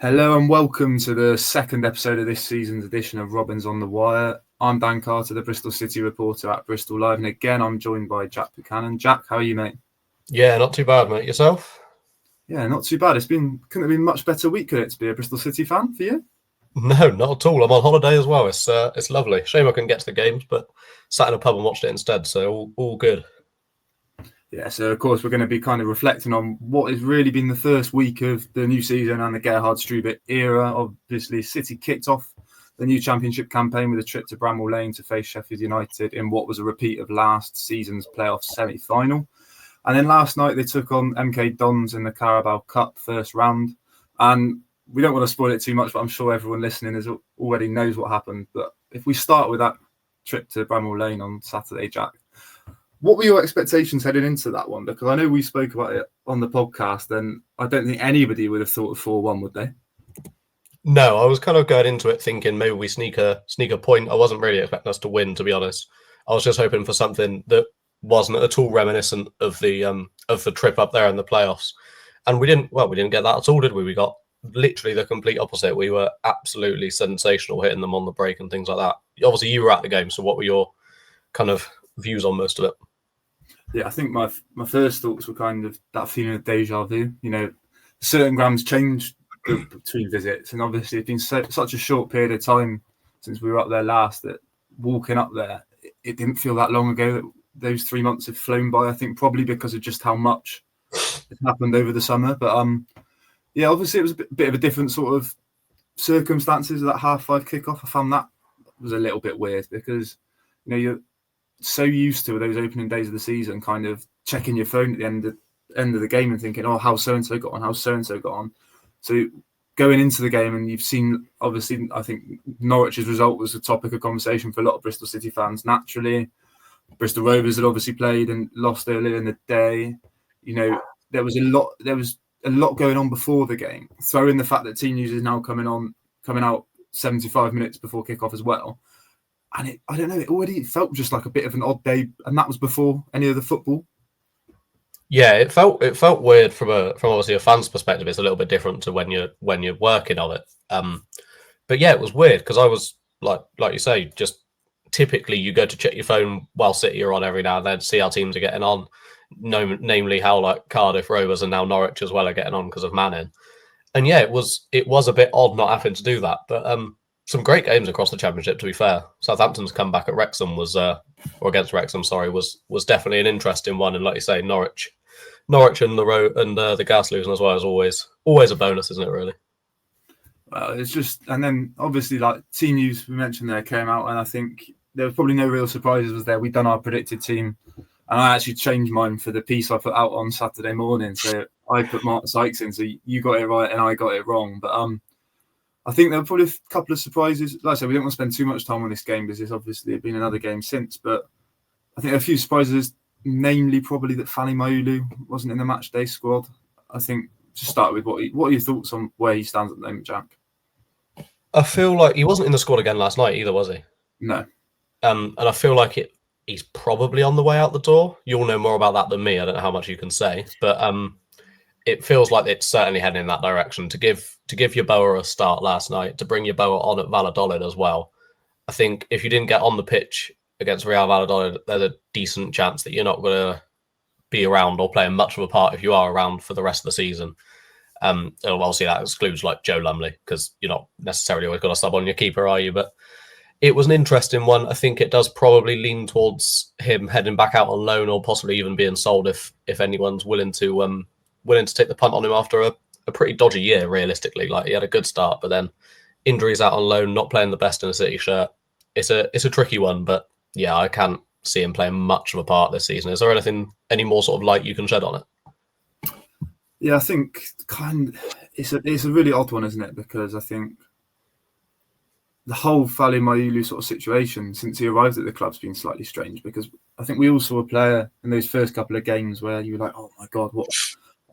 Hello and welcome to the second episode of this season's edition of Robins on the Wire. I'm Dan Carter, the Bristol City reporter at Bristol Live, and again I'm joined by Jack Buchanan. Jack, how are you, mate? Yeah, not too bad, mate. Yourself? Yeah, not too bad. Couldn't have been a much better week, could it, to be a Bristol City fan for you? No, not at all. I'm on holiday as well. It's lovely. Shame I couldn't get to the games, but sat in a pub and watched it instead, so all good. Yeah, so of course we're going to be kind of reflecting on what has really been the first week of the new season and the Gerhard Struber era. Obviously, City kicked off the new championship campaign with a trip to Bramall Lane to face Sheffield United in what was a repeat of last season's playoff semi-final. And then last night they took on MK Dons in the Carabao Cup first round. And we don't want to spoil it too much, but I'm sure everyone listening already knows what happened. But if we start with that trip to Bramall Lane on Saturday, Jack, what were your expectations heading into that one? Because I know we spoke about it on the podcast, and I don't think anybody would have thought of 4-1, would they? No, I was kind of going into it thinking maybe we sneak a point. I wasn't really expecting us to win, to be honest. I was just hoping for something that wasn't at all reminiscent of the trip up there in the playoffs. And we didn't get that at all, did we? We got literally the complete opposite. We were absolutely sensational, hitting them on the break and things like that. Obviously, you were at the game, so what were your kind of views on most of it? Yeah, I think my first thoughts were kind of that feeling of deja vu. You know, certain grounds change between visits, and obviously it's been such a short period of time since we were up there last that walking up there, it didn't feel that long ago. That those 3 months have flown by. I think probably because of just how much has happened over the summer. But yeah, obviously it was a bit of a different sort of circumstances of that 5:30 kickoff. I found that was a little bit weird because you're so used to those opening days of the season, kind of checking your phone at the end of the game and thinking, oh, how's so and so got on? How's so and so got on? So going into the game, and you've seen, obviously, I think Norwich's result was a topic of conversation for a lot of Bristol City fans. Naturally, Bristol Rovers had obviously played and lost earlier in the day. There was a lot going on before the game. Throw in the fact that Team News is now coming out 75 minutes before kickoff as well. And it already felt just like a bit of an odd day, and that was before any of the football. Yeah, it felt weird from obviously a fan's perspective. It's a little bit different to when you're working on it. But yeah, it was weird because I was like you say, just typically you go to check your phone while City are on every now and then, see how teams are getting on. Namely how like Cardiff Rovers and now Norwich as well are getting on because of Manning. And yeah, it was a bit odd not having to do that, but some great games across the Championship, to be fair. Southampton's comeback at Wrexham was definitely an interesting one. And like you say, Norwich and the gas losing as well is always a bonus, isn't it, really? Well, it's just, and then obviously like Team News we mentioned there came out, and I think there was probably no real surprises was there. We'd done our predicted team, and I actually changed mine for the piece I put out on Saturday morning. So I put Mark Sykes in, so you got it right and I got it wrong. But I think there were probably a couple of surprises. Like I said, we don't want to spend too much time on this game because there's obviously been another game since. But I think a few surprises, namely probably that Fally Mayulu wasn't in the match day squad. I think to start with, what are your thoughts on where he stands at the moment, Jack? I feel like he wasn't in the squad again last night either, was he? No. And I feel like he's probably on the way out the door. You'll know more about that than me. I don't know how much you can say, but it feels like it's certainly heading in that direction. To give Yeboah a start last night, to bring Yeboah on at Valladolid as well. I think if you didn't get on the pitch against Real Valladolid, there's a decent chance that you're not going to be around or playing much of a part if you are around for the rest of the season. Obviously that excludes like Joe Lumley because you're not necessarily always going to sub on your keeper, are you? But it was an interesting one. I think it does probably lean towards him heading back out on loan or possibly even being sold if anyone's willing to take the punt on him after a pretty dodgy year, realistically. Like he had a good start, but then injuries out on loan, not playing the best in a City shirt. It's a tricky one, but yeah, I can't see him playing much of a part this season. Is there any more sort of light you can shed on it? Yeah, I think it's a really odd one, isn't it? Because I think the whole Fally Mayulu sort of situation since he arrived at the club's been slightly strange because I think we all saw a player in those first couple of games where you were like, oh my God, what?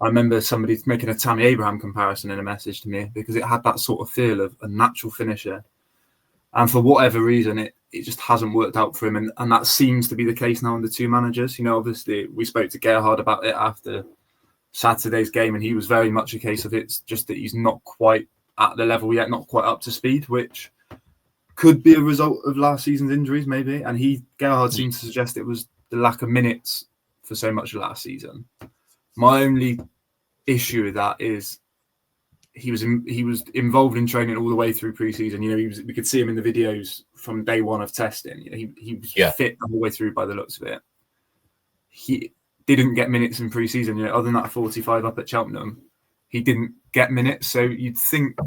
I remember somebody making a Tammy Abraham comparison in a message to me because it had that sort of feel of a natural finisher. And for whatever reason, it just hasn't worked out for him. And that seems to be the case now under two managers. Obviously, we spoke to Gerhard about it after Saturday's game, and he was very much a case of it's just that he's not quite at the level yet, not quite up to speed, which could be a result of last season's injuries, maybe. And Gerhard seemed to suggest it was the lack of minutes for so much of last season. My only issue with that is he was involved in training all the way through pre-season. We could see him in the videos from day one of testing. He was fit the whole way through by the looks of it. He didn't get minutes in pre-season. Other than that 45 up at Cheltenham, he didn't get minutes. So you'd think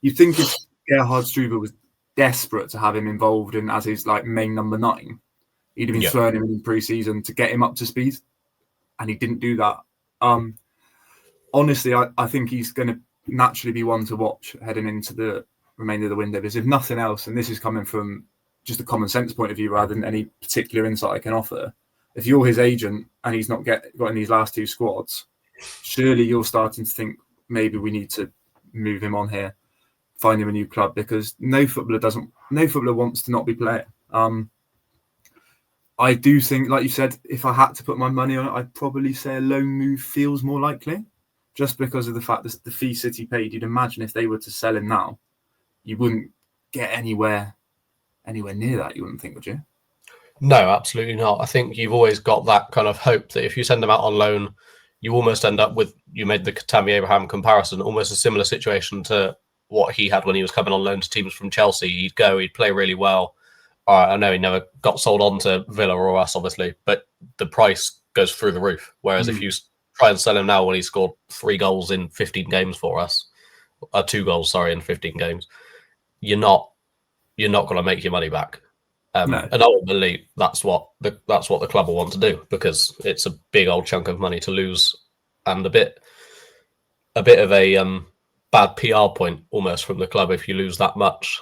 if Gerhard Struber was desperate to have him involved and as his main number 9, he'd have been throwing him in pre-season to get him up to speed, and he didn't do that. Honestly, I think he's going to naturally be one to watch heading into the remainder of the window, because if nothing else, and this is coming from just a common sense point of view rather than any particular insight I can offer, if you're his agent and he's not got in these last 2 squads, surely you're starting to think maybe we need to move him on here, find him a new club, because no footballer wants to not be playing. I do think, like you said, if I had to put my money on it, I'd probably say a loan move feels more likely, just because of the fact that the fee City paid. You'd imagine if they were to sell him now, you wouldn't get anywhere near that, you wouldn't think, would you? No, absolutely not. I think you've always got that kind of hope that if you send him out on loan, you almost end up with, you made the Tammy Abraham comparison, almost a similar situation to what he had when he was coming on loan to teams from Chelsea. He'd go, he'd play really well. I know he never got sold on to Villa or us, obviously, but the price goes through the roof. Whereas if you try and sell him now when he scored 3 goals in 15 games for us, 2 goals, in 15 games, you're not going to make your money back. No. And ultimately, that's what the club will want to do, because it's a big old chunk of money to lose, and a bit of a bad PR point almost from the club if you lose that much,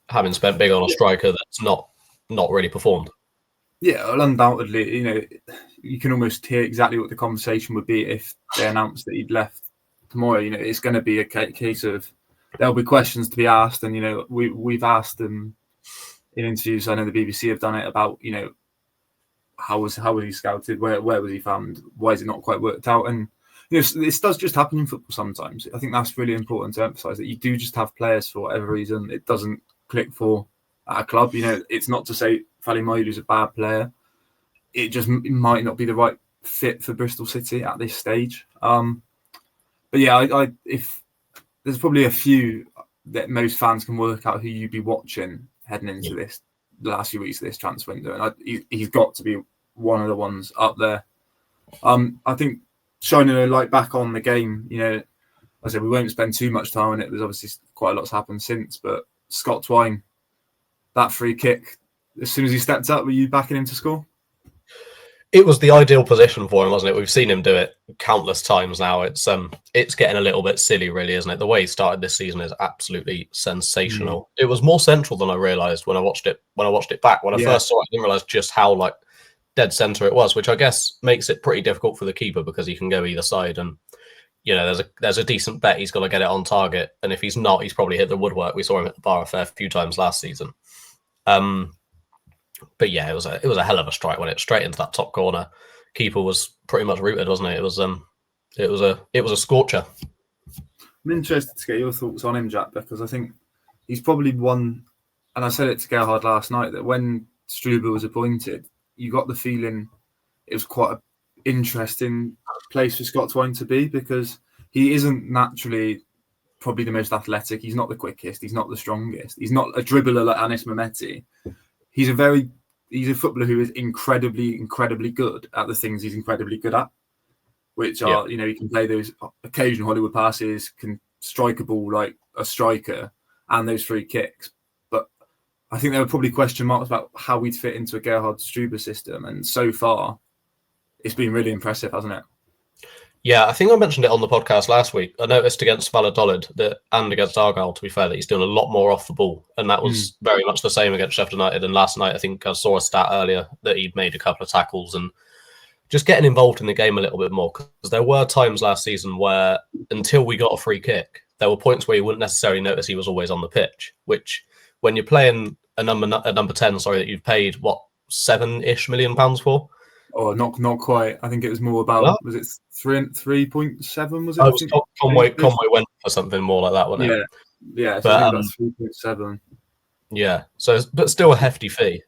having spent big on a striker that's not really performed. Yeah, well, undoubtedly, you can almost hear exactly what the conversation would be if they announced that he'd left tomorrow. It's going to be a case of there'll be questions to be asked, and we've asked them in interviews. I know the BBC have done it about how was he scouted, where was he found, why is it not quite worked out, and this does just happen in football sometimes. I think that's really important to emphasise, that you do just have players for whatever reason it doesn't click for at a club. It's not to say Fally Mayulu is a bad player. It might not be the right fit for Bristol City at this stage. But yeah, if there's probably a few that most fans can work out who you'd be watching heading into the last few weeks of this transfer window, and he's got to be one of the ones up there. I think shining a light back on the game, I said we won't spend too much time on it. There's obviously quite a lot's happened since, but Scott Twine, that free kick, as soon as he stepped up, were you backing him to score? It was the ideal position for him, wasn't it? We've seen him do it countless times now. It's getting a little bit silly, really, isn't it? The way he started this season is absolutely sensational. It was more central than I realised when I watched it. Back when I first saw it, I didn't realise just how dead centre it was, which I guess makes it pretty difficult for the keeper, because he can go either side, and there's a decent bet he's got to get it on target, and if he's not, he's probably hit the woodwork. We saw him at the bar a fair few times last season. But yeah, it was a hell of a strike when it straight into that top corner. Keeper was pretty much rooted, wasn't it? It was a scorcher. I'm interested to get your thoughts on him, Jack, because I think he's probably one, and I said it to Gerhard last night, that when Struber was appointed, you got the feeling it was quite an interesting place for Scott Twine to be, because he isn't naturally probably the most athletic. He's not the quickest. He's not the strongest. He's not a dribbler like Anis Mehmeti. He's a footballer who is incredibly, incredibly good at the things he's incredibly good at, which are, he can play those occasional Hollywood passes, can strike a ball like a striker, and those free kicks. But I think there were probably question marks about how we'd fit into a Gerhard Struber system. And so far, it's been really impressive, hasn't it? Yeah, I think I mentioned it on the podcast last week. I noticed against Valladolid and against Argyle, to be fair, that he's doing a lot more off the ball. And that was very much the same against Sheffield United. And last night, I think I saw a stat earlier that he'd made a couple of tackles and just getting involved in the game a little bit more. Because there were times last season where, until we got a free kick, there were points where you wouldn't necessarily notice he was always on the pitch, which when you're playing a number 10, that you've paid, £7-ish million for? Oh, not quite. I think it was more about, was it 3.7? Was it? Conway went for something more like that, wasn't it? Yeah. So But I think that's 3.7. yeah, so but still a hefty fee.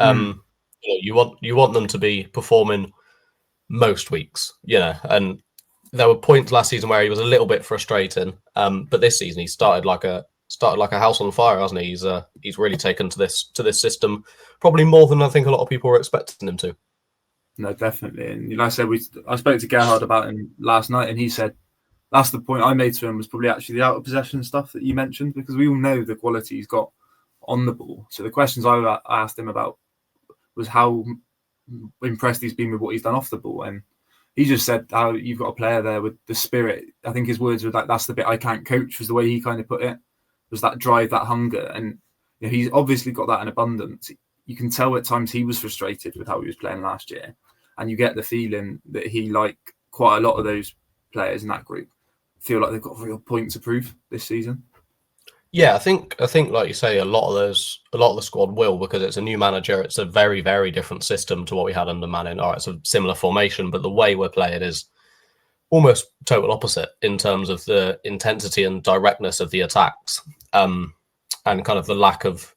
You want them to be performing most weeks, and there were points last season where he was a little bit frustrating. But this season he started like a house on fire, hasn't he? He's really taken to this system, probably more than I think a lot of people were expecting him to. No, definitely. And like I said, I spoke to Gerhard about him last night, and he said that's the point I made to him was probably actually the out of possession stuff that you mentioned, because we all know the quality he's got on the ball. So the questions I asked him about was how impressed he's been with what he's done off the ball, and he just said how you've got a player there with the spirit. I think his words were like, "That's the bit I can't coach," was the way he kind of put it. Was that drive, that hunger, and he's obviously got that in abundance. You can tell at times he was frustrated with how he was playing last year, and you get the feeling that he, like quite a lot of those players in that group, feel like they've got a real point to prove this season. Yeah, I think like you say, a lot of the squad will, because it's a new manager. It's a very, very different system to what we had under Manning. All right, it's a similar formation, but the way we're playing is almost total opposite in terms of the intensity and directness of the attacks, and kind of the lack of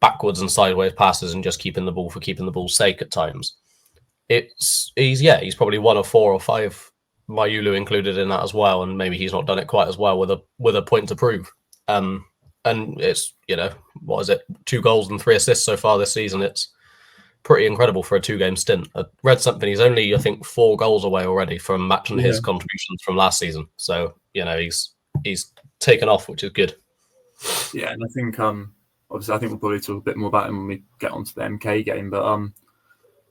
backwards and sideways passes and just keeping the ball for keeping the ball's sake at times. He's probably one of 4 or 5, Mayulu included in that as well, and maybe he's not done it quite as well with a point to prove. And it's, what is it, 2 goals and 3 assists so far this season. It's pretty incredible for a 2-game stint. I read something, he's only, I think, 4 goals away already from matching his contributions from last season. So, he's taken off, which is good. Yeah, and I think, obviously, I think we'll probably talk a bit more about him when we get onto the MK game. But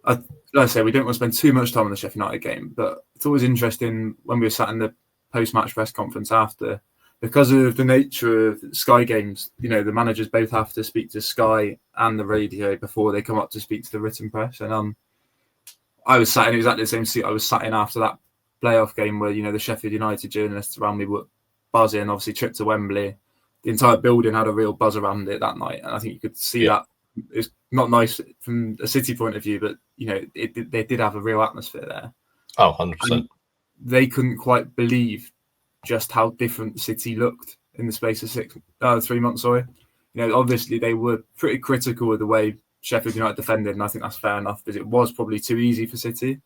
like I say, we don't want to spend too much time on the Sheffield United game. But it's always interesting when we were sat in the post-match press conference after, because of the nature of Sky games, the managers both have to speak to Sky and the radio before they come up to speak to the written press. And I was sat in exactly the same seat I was sat in after that playoff game where, the Sheffield United journalists around me were buzzing, obviously trip to Wembley. The entire building had a real buzz around it that night. And I think you could see that. It's not nice from a City point of view, but, they did have a real atmosphere there. Oh, 100%. And they couldn't quite believe just how different City looked in the space of 3 months. Obviously they were pretty critical of the way Sheffield United defended, and I think that's fair enough because it was probably too easy for City.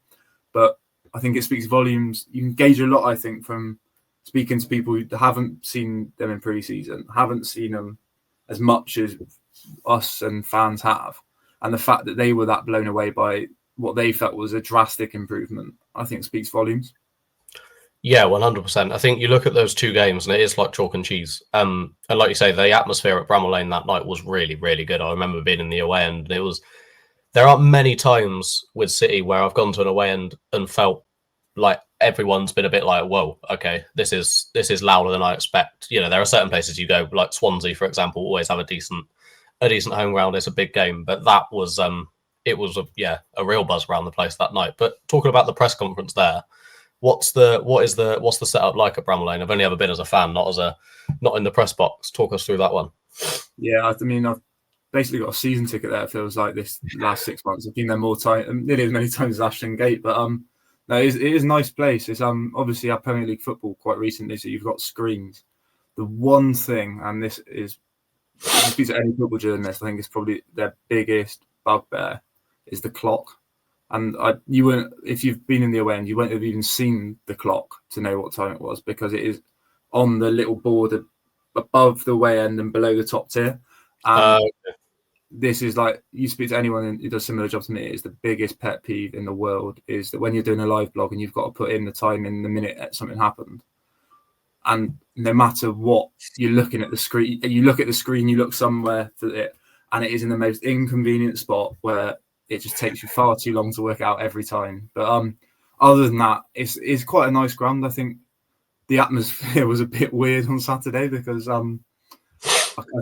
But I think it speaks volumes. You can gauge a lot, I think, from speaking to people who haven't seen them in pre-season, haven't seen them as much as us and fans have, and the fact that they were that blown away by what they felt was a drastic improvement, I think speaks volumes. Yeah, 100%. I think you look at those 2 games and it is like chalk and cheese. And like you say, the atmosphere at Bramall Lane that night was really, really good. I remember being in the away end. There aren't many times with City where I've gone to an away end and felt like everyone's been a bit like, whoa, okay, this is louder than I expect. There are certain places you go, like Swansea, for example, always have a decent home ground. It's a big game, but that was it was a real buzz around the place that night. But talking about the press conference there, what's the setup like at Bramall Lane? I've only ever been as a fan, not in the press box. Talk us through that one. Yeah, I mean, I've basically got a season ticket there. It feels like this last 6 months. I've been there more time, nearly as many times as Ashton Gate. But no, it is a nice place. It's obviously had Premier League football quite recently, so you've got screens. The one thing, and this is, if you speak to any football journalist, I think it's probably their biggest bugbear, is the clock. And if you've been in the away end, you won't have even seen the clock to know what time it was, because it is on the little board above the away end and below the top tier. And this is like, you speak to anyone who does a similar job to me, it's the biggest pet peeve in the world, is that when you're doing a live blog and you've got to put in the time in the minute that something happened. And no matter what, you're looking at the screen, you look somewhere for it, and it is in the most inconvenient spot where it just takes you far too long to work out every time. But other than that, it's quite a nice ground. I think the atmosphere was a bit weird on Saturday because I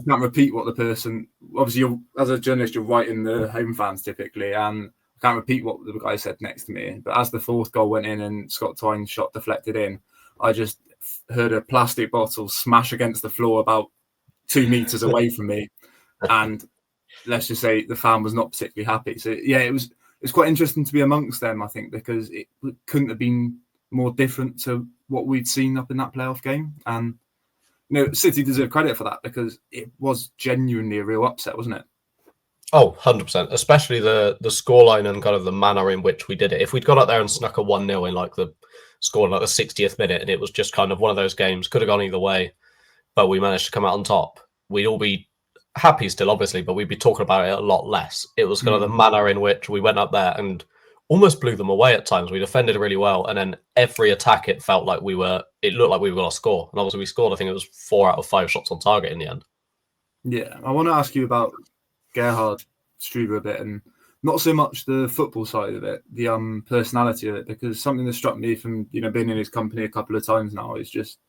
can't repeat what the person. Obviously, as a journalist, you're writing the home fans typically, and I can't repeat what the guy said next to me. But as the 4th goal went in and Scott Twine's shot deflected in, I just heard a plastic bottle smash against the floor about 2 meters away from me, and let's just say the fan was not particularly happy. So yeah, it's quite interesting to be amongst them, I think, because it couldn't have been more different to what we'd seen up in that playoff game. And City deserve credit for that because it was genuinely a real upset, wasn't it? Oh, 100%. Especially the scoreline and kind of the manner in which we did it. If we'd gone up there and snuck a 1-0 in like the score in like the 60th minute, and it was just kind of one of those games, could have gone either way, but we managed to come out on top, we'd all be happy still, obviously, but we'd be talking about it a lot less. It was kind of the manner in which we went up there and almost blew them away at times. We defended really well, and then every attack, it looked like we were going to score. And obviously we scored, I think it was 4 out of 5 shots on target in the end. Yeah, I want to ask you about Gerhard, Struber a bit, and not so much the football side of it, the personality of it, because something that struck me from being in his company a couple of times now is just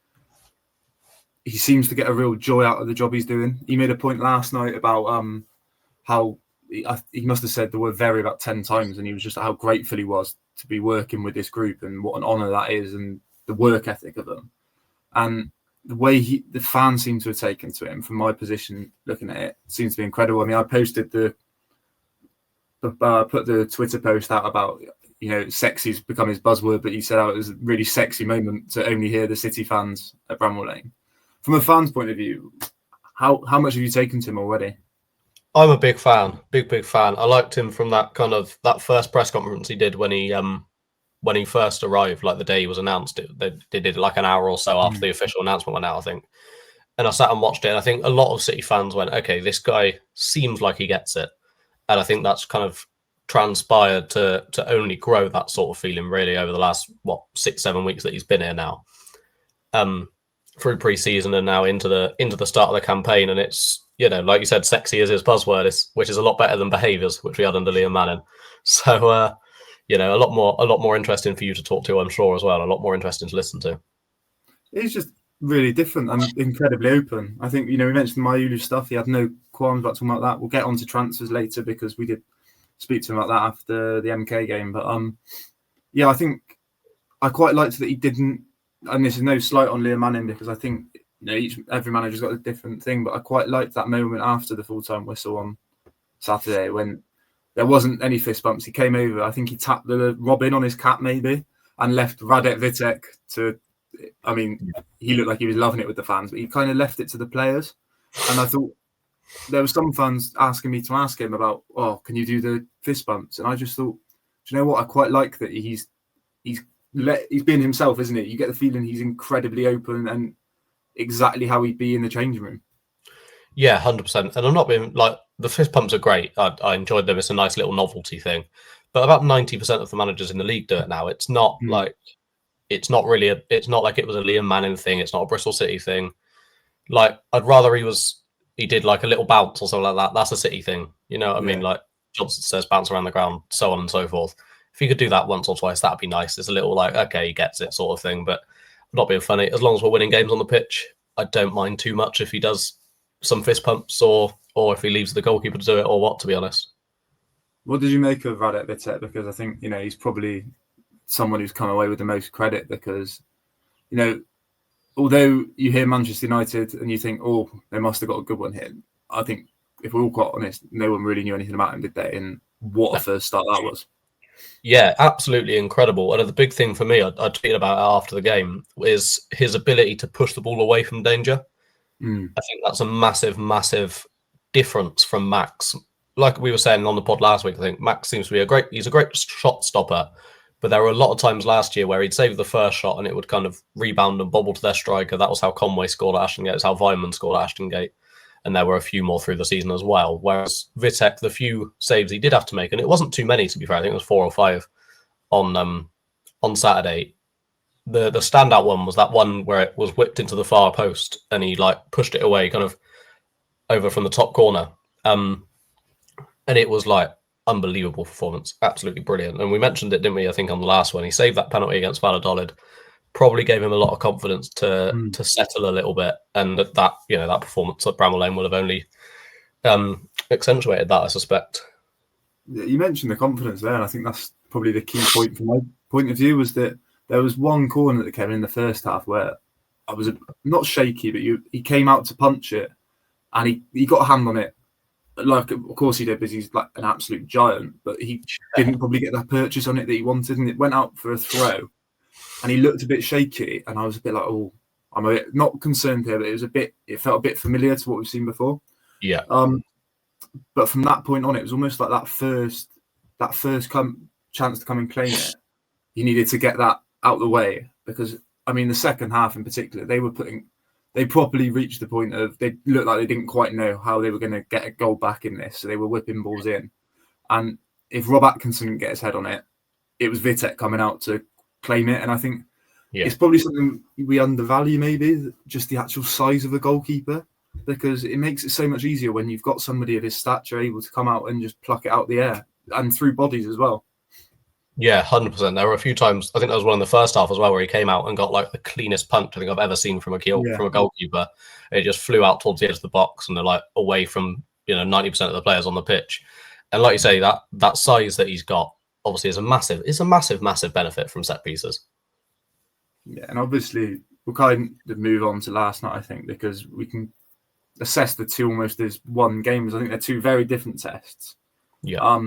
he seems to get a real joy out of the job he's doing. He made a point last night about how he must have said the word "very" about 10 times, and he was just how grateful he was to be working with this group and what an honour that is, and the work ethic of them, and the way the fans seem to have taken to him. From my position, looking at it, seems to be incredible. I mean, I posted put the Twitter post out about sexy's become his buzzword, but he said it was a really sexy moment to only hear the City fans at Bramall Lane. From a fan's point of view, how much have you taken to him already? I'm a big fan, big fan. I liked him from that first press conference he did when he first arrived, like the day he was announced. They did it like an hour or so after the official announcement went out, I think. And I sat and watched it, and I think a lot of City fans went, okay, this guy seems like he gets it. And I think that's kind of transpired to only grow that sort of feeling really over the last 6-7 weeks that he's been here now, through pre-season and now into the start of the campaign. And it's like you said, sexy is his buzzword, which is a lot better than behaviours, which we had under Liam Manning. So a lot more interesting for you to talk to, I'm sure, as well. A lot more interesting to listen to. He's just really different and incredibly open. I think we mentioned the Mayulu stuff. He had no qualms about talking about that. We'll get on to transfers later because we did speak to him about that after the MK game. But I think I quite liked that he didn't. And this is no slight on Liam Manning because I think every manager's got a different thing. But I quite liked that moment after the full-time whistle on Saturday when there wasn't any fist bumps. He came over. I think he tapped the Robin on his cap maybe and left Radek Vitek to. I mean, he looked like he was loving it with the fans, but he kind of left it to the players. And I thought there were some fans asking me to ask him about, can you do the fist bumps? And I just thought, do you know what? I quite like that he's being himself, isn't he? You get the feeling he's incredibly open and exactly how he'd be in the changing room. Yeah, 100%. And I'm not being like, the fist pumps are great. I enjoyed them. It's a nice little novelty thing. But about 90% of the managers in the league do it now. It's not like it's not like it was a Liam Manning thing. It's not a Bristol City thing. Like, I'd rather he did like a little bounce or something like that. That's a City thing. You know what I mean? Like Johnson says, bounce around the ground, so on and so forth. If he could do that once or twice, that'd be nice. It's a little like, okay, he gets it sort of thing. But I'm not being funny. As long as we're winning games on the pitch, I don't mind too much if he does some fist pumps or if he leaves the goalkeeper to do it or what, to be honest. What did you make of Radek Vitek? Because I think, he's probably someone who's come away with the most credit because, although you hear Manchester United and you think, they must have got a good one here. I think if we're all quite honest, no one really knew anything about him, did they? And what a first start that was. Yeah, absolutely incredible. And the big thing for me, I tweeted about it after the game, is his ability to push the ball away from danger. I think that's a massive, massive difference from Max. Like we were saying on the pod last week, I think Max seems to be he's a great shot stopper. But there were a lot of times last year where he'd save the first shot and it would kind of rebound and bobble to their striker. That was how Conway scored at Ashton Gate. It's how Weimann scored at Ashton Gate. And there were a few more through the season as well. Whereas Vitek, the few saves he did have to make, and it wasn't too many, to be fair. I think it was 4 or 5 on Saturday. The standout one was that one where it was whipped into the far post and he pushed it away kind of over from the top corner. And it was unbelievable performance, absolutely brilliant. And we mentioned it, didn't we? I think on the last one, he saved that penalty against Valladolid, probably gave him a lot of confidence to settle a little bit, and that performance at Bramall Lane will have only accentuated that, I suspect. You mentioned the confidence there, and I think that's probably the key point from my point of view, was that there was one corner that came in the first half where I was not shaky, but he came out to punch it, and he got a hand on it. Like, of course he did, because he's like an absolute giant, but he didn't probably get that purchase on it that he wanted, and it went out for a throw, and he looked a bit shaky, and I was a bit like, I'm not concerned here, but it felt a bit familiar to what we've seen before. Yeah. But from that point on, it was almost like that first chance to come and claim it. You needed to get that out the way because, I mean, the second half in particular, they properly reached the point of they looked like they didn't quite know how they were going to get a goal back in this. So they were whipping balls in. And if Rob Atkinson didn't get his head on it, it was Vitek coming out to claim it. And I think it's probably something we undervalue, maybe, just the actual size of a goalkeeper, because it makes it so much easier when you've got somebody of his stature able to come out and just pluck it out the air and through bodies as well. Yeah, 100%. There were a few times, I think there was one in the first half as well, where he came out and got like the cleanest punch I think I've ever seen from a goalkeeper. It just flew out towards the edge of the box and they're like away from 90% of the players on the pitch. And like you say, that size that he's got obviously is a massive benefit from set pieces. Yeah, and obviously we'll kind of move on to last night, I think, because we can assess the two almost as one game. I think they're two very different tests. Yeah.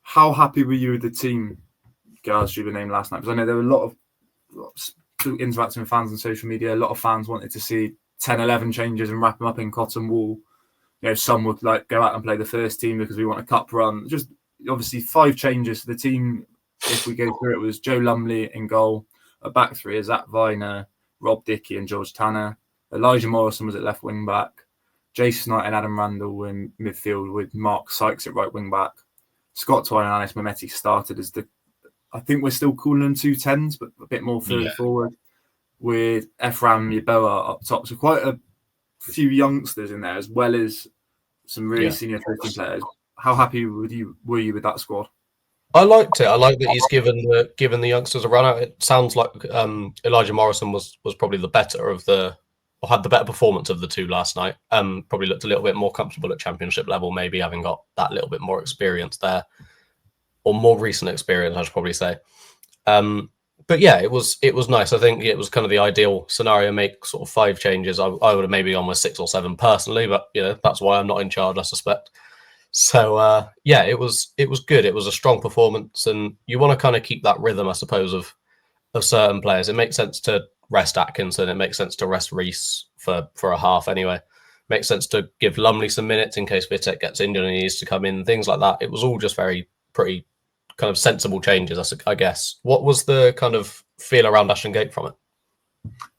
How happy were you with the team, Gerhard Struber name last night? Because I know there were a lot of interacting with fans on social media. A lot of fans wanted to see 10, 11 changes and wrap them up in cotton wool. Some would like go out and play the first team because we want a cup run. Just obviously 5 changes to the team. If we go through it, was Joe Lumley in goal. A back three is Zach Viner, Rob Dickey and George Tanner. Elijah Morrison was at left wing back. Jason Knight and Adam Randall in midfield with Mark Sykes at right wing back. Scott Twine and Anis Mehmeti started as I think we're still calling them 2 10s, but a bit more further forward, with Ephraim Yeboah up top. So quite a few youngsters in there, as well as some really senior first-team players. How happy were you with that squad? I liked it. I like that he's given the youngsters a run out. It sounds like Elijah Morrison was probably the better had the better performance of the two last night. Probably looked a little bit more comfortable at championship level, maybe having got that little bit more experience there, or more recent experience, I should probably say. But yeah, it was nice. I think it was kind of the ideal scenario. Make sort of 5 changes. I would have maybe gone with 6 or 7 personally, but that's why I'm not in charge, I suspect. So yeah, it was good. It was a strong performance, and you want to kind of keep that rhythm, I suppose, of certain players. It makes sense to rest Atkinson. It makes sense to rest Reece for a half anyway. Makes sense to give Lumley some minutes in case Vitek gets injured and he needs to come in, things like that. It was all just pretty kind of sensible changes, I guess. What was the kind of feel around Ashton Gate from it?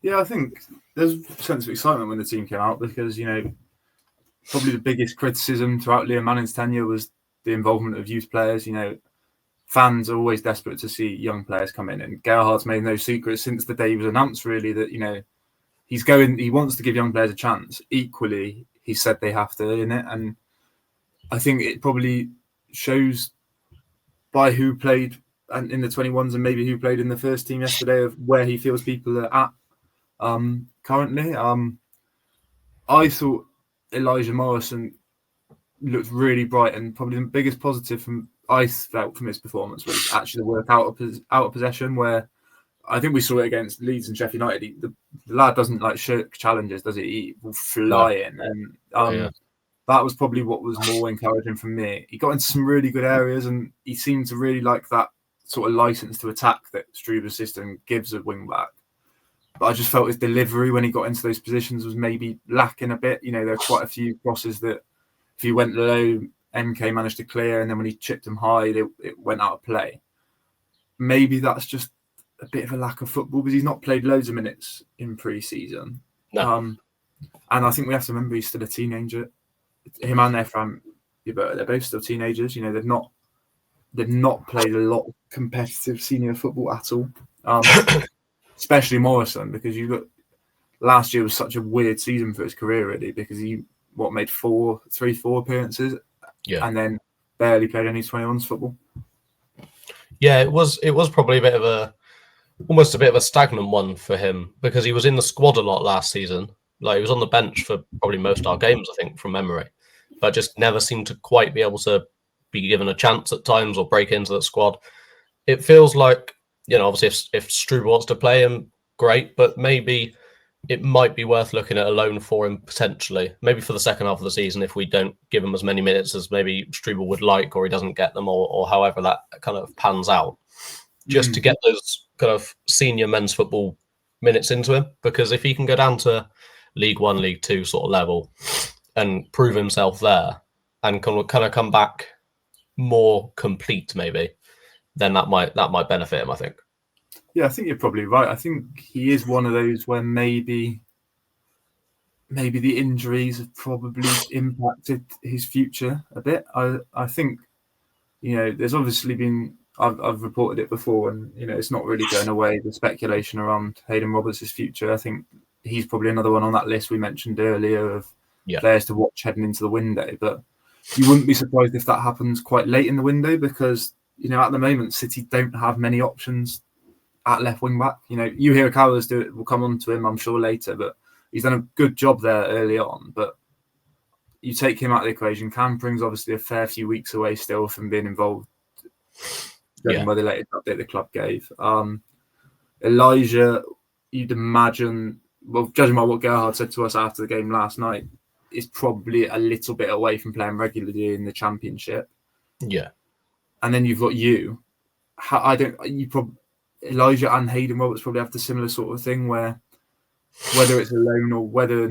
Yeah, I think there's a sense of excitement when the team came out because, probably the biggest criticism throughout Liam Manning's tenure was the involvement of youth players. Fans are always desperate to see young players come in, and Gerhard's made no secret since the day he was announced, really, that he wants to give young players a chance. Equally, he said they have to earn it, and I think it probably shows by who played in the 21s and maybe who played in the first team yesterday of where he feels people are at currently. I thought Elijah Morrison looked really bright, and probably the biggest positive I felt from his performance was actually the work out of possession, where I think we saw it against Leeds and Sheffield United. The lad doesn't like shirk challenges, does he? He will fly in, and that was probably what was more encouraging for me. He got into some really good areas, and he seemed to really like that sort of license to attack that Struber's system gives a wing back. But I just felt his delivery when he got into those positions was maybe lacking a bit. There were quite a few crosses that if he went low, MK managed to clear, and then when he chipped them high, it went out of play. Maybe that's just a bit of a lack of football because he's not played loads of minutes in pre-season. No. And I think we have to remember he's still a teenager. Him and Ephraim, they're both still teenagers. They've not played a lot of competitive senior football at all. Especially Morrison, because last year was such a weird season for his career, really, because he made 4 appearances, and then barely played any 21s football. Yeah, it was probably almost a bit of a stagnant one for him because he was in the squad a lot last season. Like he was on the bench for probably most of our games, I think, from memory, but just never seemed to quite be able to be given a chance at times or break into the squad. It feels like, obviously if Struber wants to play him, great, but maybe it might be worth looking at a loan for him potentially, maybe for the second half of the season if we don't give him as many minutes as maybe Struber would like, or he doesn't get them, or however that kind of pans out, just to get those kind of senior men's football minutes into him, because if he can go down to League One, League Two sort of level and prove himself there and kind of come back more complete, maybe, then that might benefit him, I think. Yeah, I think you're probably right. I think he is one of those where maybe the injuries have probably impacted his future a bit. I think, there's obviously been, I've reported it before, and it's not really going away, the speculation around Hayden Roberts' future. I think he's probably another one on that list we mentioned earlier of players to watch heading into the window. But you wouldn't be surprised if that happens quite late in the window, because at the moment City don't have many options at left wing back. You hear Cowers do it. We'll come on to him, I'm sure, later, but he's done a good job there early on. But you take him out of the equation. Campering's obviously a fair few weeks away still from being involved, judging by the latest update the club gave. Elijah, you'd imagine, well, judging by what Gerhard said to us after the game last night, is probably a little bit away from playing regularly in the Championship. Yeah. And then you've got Elijah and Hayden Roberts probably have the similar sort of thing where whether it's a loan or whether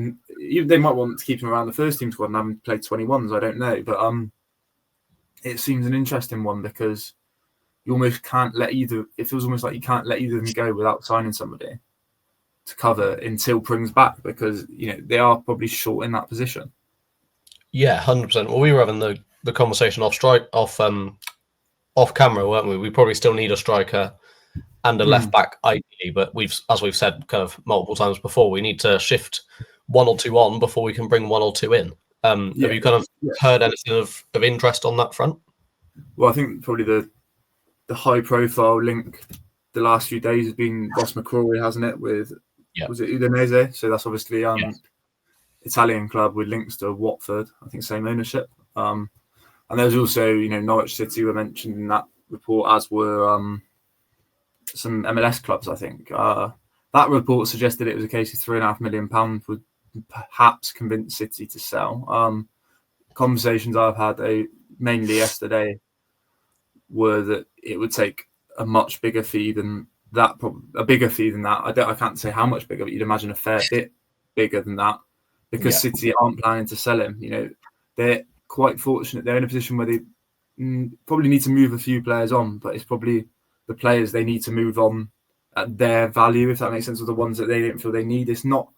they might want to keep him around the first team squad and have him play 21s, I don't know. But it seems an interesting one because you almost can't let either. It feels almost like you can't let either of them go without signing somebody to cover until Pring's back, because they are probably short in that position. Yeah, 100%. Well, we were having the conversation off camera, weren't we? We probably still need a striker and a left back ideally, but as we've said kind of multiple times before, we need to shift one or two on before we can bring one or two in. Have you kind of heard anything of interest on that front? Well, I think probably the high profile link the last few days has been Ross McCrorie, hasn't it? With was it Udinese? So that's obviously Italian club with links to Watford. I think same ownership. And there was also Norwich City were mentioned in that report, as were some MLS clubs. I think that report suggested it was a case of £3.5 million would perhaps convince City to sell. Conversations I've had mainly yesterday were that it would take a much bigger fee than that. A bigger fee than that. I can't say how much bigger, but you'd imagine a fair bit bigger than that, because City aren't planning to sell him. They're quite fortunate. They're in a position where they probably need to move a few players on, but it's probably the players they need to move on at their value, if that makes sense, or the ones that they don't feel they need. It's not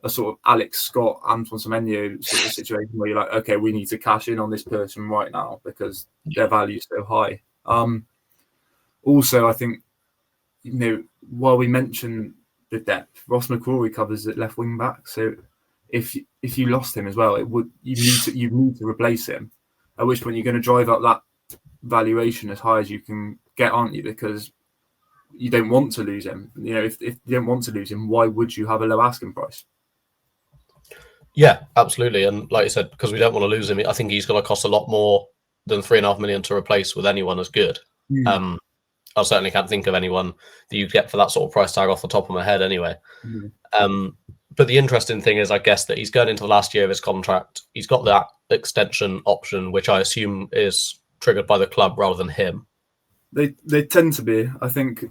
a sort of Alex Scott, Antoine Semenyo sort of situation where you're like, okay, we need to cash in on this person right now because their value is so high. Also, I think, while we mention the depth, Ross McCrorie covers at left wing back. So if you lost him as well, you need to replace him. At which point you're going to drive up that valuation as high as you can get, aren't you? Because you don't want to lose him. If you don't want to lose him, why would you have a low asking price? Yeah, absolutely. And like you said, because we don't want to lose him, I think he's going to cost a lot more than $3.5 million to replace with anyone as good. I certainly can't think of anyone that you'd get for that sort of price tag off the top of my head anyway. But the interesting thing is, I guess, that he's going into the last year of his contract. He's got that extension option, which I assume is triggered by the club rather than him. They tend to be. I think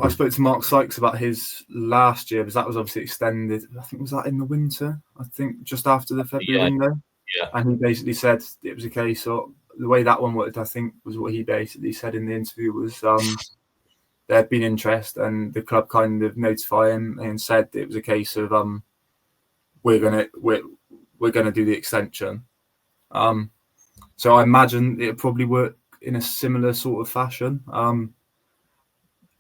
I spoke to Mark Sykes about his last year, because that was obviously extended. I think, was that in the winter? I think just after the February window. Yeah. And he basically said it was a case of the way that one worked. I think was what he basically said in the interview was there had been interest, and the club kind of notified him and said it was a case of we're gonna do the extension. So I imagine it probably work in a similar sort of fashion.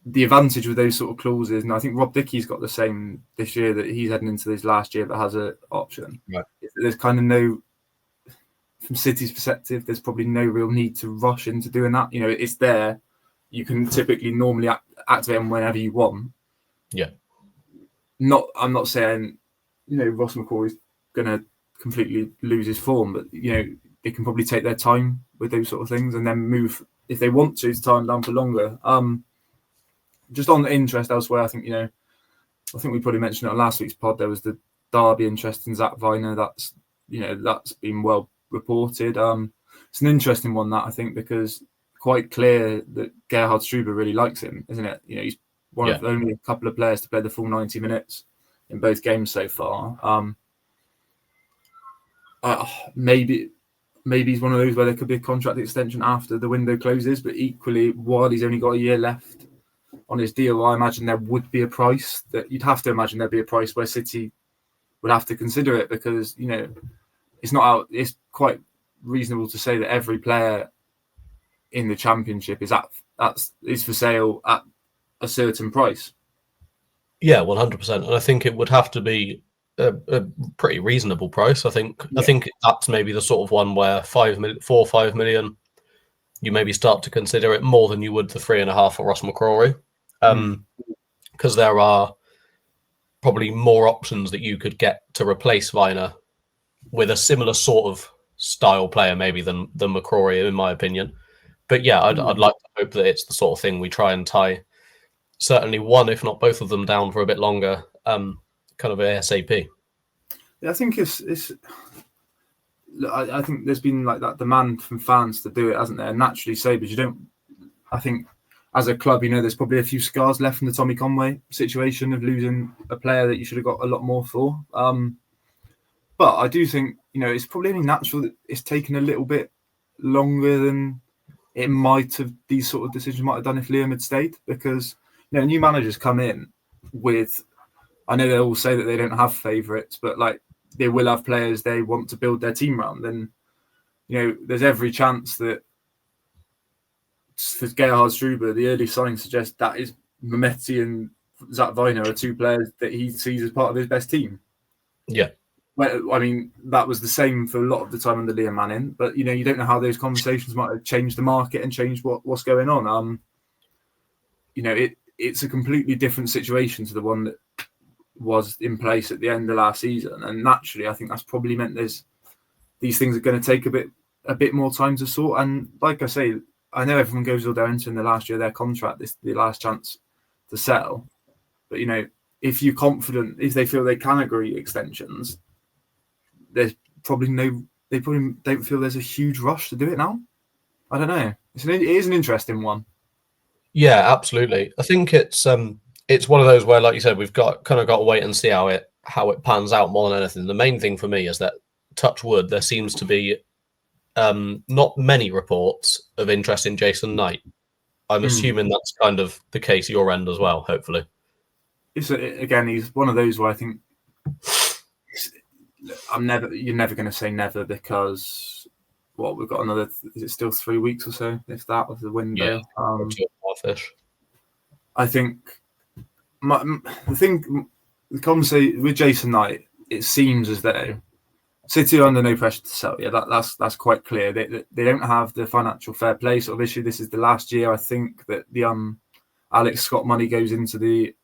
The advantage with those sort of clauses, and I think Rob Dickey's got the same this year, that he's heading into his last year that has an option. Right. There's kind of no, from City's perspective, there's probably no real need to rush into doing that. It's there. You can typically normally activate them whenever you want. Yeah. I'm not saying, Ross McCrory's going to completely lose his form, but, they can probably take their time with those sort of things and then move, if they want to time down for longer. Just on the interest elsewhere, I think we probably mentioned it on last week's pod. There was the Derby interest in Zach Viner. That's been well reported. It's an interesting one, that, I think, because quite clear that Gerhard Struber really likes him, isn't it? He's one of only a couple of players to play the full 90 minutes in both games so far. Maybe he's one of those where there could be a contract extension after the window closes, but equally, while he's only got a year left on his deal, I imagine there would be a price that you'd have to imagine there'd be a price where City would have to consider it, because, you know, it's not out. It's quite reasonable to say that every player in the Championship is for sale at a certain price. Yeah, 100%. And I think it would have to be a pretty reasonable price. I think that's maybe the sort of one where 4 or 5 million, you maybe start to consider it more than you would the 3.5 for Ross McCrorie. Because there are probably more options that you could get to replace Viner with a similar sort of style player maybe than McCrorie, in my opinion. But yeah, I'd like to hope that it's the sort of thing we try and tie certainly one, if not both of them, down for a bit longer, kind of ASAP. Yeah, I think I think there's been like that demand from fans to do it, hasn't there? And naturally so, but I think as a club, you know, there's probably a few scars left from the Tommy Conway situation of losing a player that you should have got a lot more for. But I do think, you know, it's probably only natural that it's taken a little bit longer than it might have, these sort of decisions might have done if Liam had stayed, because, you know, new managers come in with, I know they all say that they don't have favourites, but like they will have players they want to build their team around. And, you know, there's every chance that for Gerhard Struber, the early signs suggest that is Mehmeti and Zach Viner are two players that he sees as part of his best team. Yeah. Well, I mean, that was the same for a lot of the time under Liam Manning, but, you know, you don't know how those conversations might have changed the market and changed what's going on. You know, it's a completely different situation to the one that was in place at the end of last season, and naturally, I think that's probably meant these things are going to take a bit more time to sort. And like I say, I know everyone goes all down into in the last year of their contract, this the last chance to sell, but, you know, if you're confident, if they feel they can agree extensions, there's probably they probably don't feel there's a huge rush to do it now. I don't know. It is an interesting one. Yeah, absolutely. I think it's one of those where, like you said, we've got to wait and see how it pans out more than anything. The main thing for me is that, touch wood, there seems to be not many reports of interest in Jason Knight. I'm assuming that's kind of the case your end as well, hopefully. Again, he's one of those where I think you're never going to say never, because we've got another, is it still 3 weeks or so, if that, of the window? Yeah, I think the conversation with Jason Knight, it seems as though City are under no pressure to sell. Yeah, that's quite clear. They don't have the financial fair play sort of issue. This is the last year, I think, that the Alex Scott money goes into the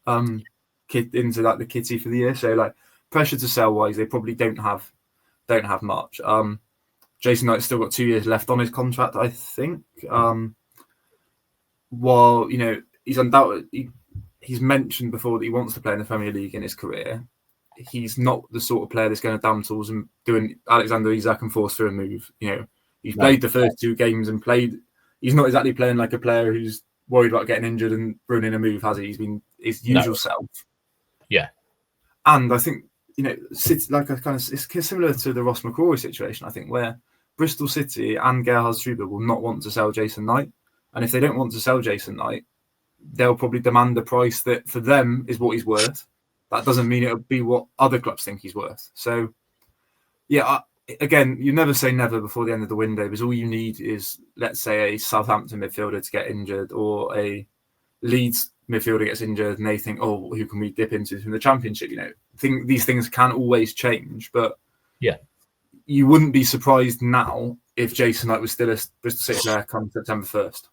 the kitty for the year. So like pressure to sell wise, they probably don't have much. Jason Knight's still got 2 years left on his contract, I think. While, you know, he's mentioned before that he wants to play in the Premier League in his career, he's not the sort of player that's going to damn tools and doing Alexander Isak and force through a move. You know, he's played the first 2 games and he's not exactly playing like a player who's worried about getting injured and ruining a move, has he? He's been his usual self. Yeah. And I think, you know, it's similar to the Ross McCrorie situation, I think, where Bristol City and Gerhard Struber will not want to sell Jason Knight. And if they don't want to sell Jason Knight, they'll probably demand a price that for them is what he's worth. That doesn't mean it'll be what other clubs think he's worth. So, yeah, again, you never say never before the end of the window, because all you need is, let's say, a Southampton midfielder to get injured, or a Leeds midfielder gets injured, and they think, oh, who can we dip into from the Championship? You know, these things can always change, but yeah, you wouldn't be surprised now if Jason Knight was still a Bristol City player come September 1st.